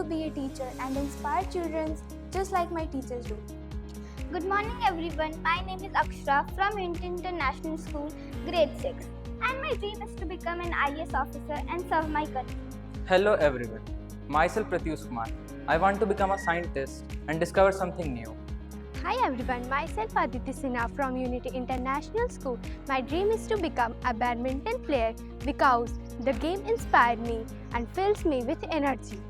be a teacher and inspire children just like my teachers do. Good morning everyone, my name is Akshra from Unity International School, grade 6. And my dream is to become an IAS officer and serve my country. Hello everyone, myself Pratyush Kumar. I want to become a scientist and discover something new. Hi everyone, myself Aditi Sinha from Unity International School. My dream is to become a badminton player because the game inspired me and fills me with energy.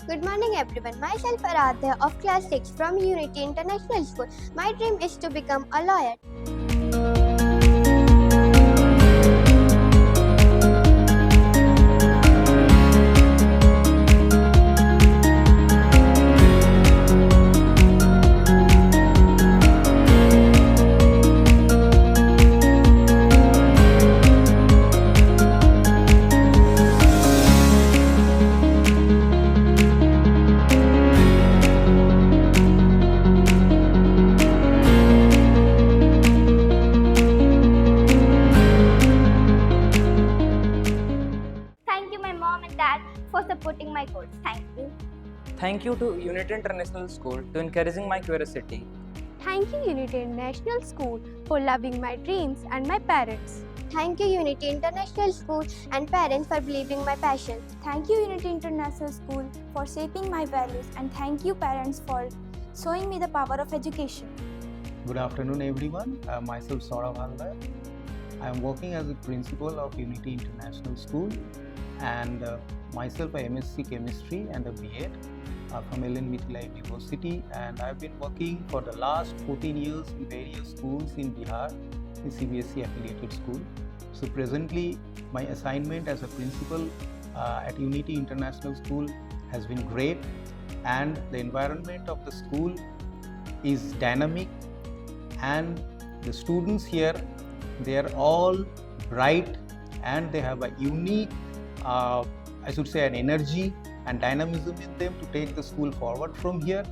Good morning everyone, myself Aradhya of class 6 from Unity International School. My dream is to become a lawyer. For supporting my goals. Thank you. Thank you to Unity International School to encouraging my curiosity. Thank you Unity International School for loving my dreams and my parents. Thank you Unity International School and parents for believing my passion. Thank you Unity International School for shaping my values, and thank you parents for showing me the power of education. Good afternoon everyone, myself Saurabh Haldar. I am working as a principal of Unity International School and myself a MSc Chemistry and a B.Ed from Ellen Mithila University, and I have been working for the last 14 years in various schools in Bihar, in CBSE Affiliated School. So presently my assignment as a principal at Unity International School has been great, and the environment of the school is dynamic, and the students here, they are all bright and they have a unique I should say an energy and dynamism in them to take the school forward from here.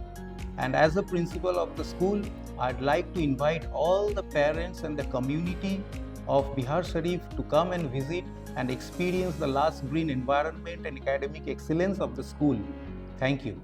And as a principal of the school, I'd like to invite all the parents and the community of Bihar Sharif to come and visit and experience the lush green environment and academic excellence of the school. Thank you.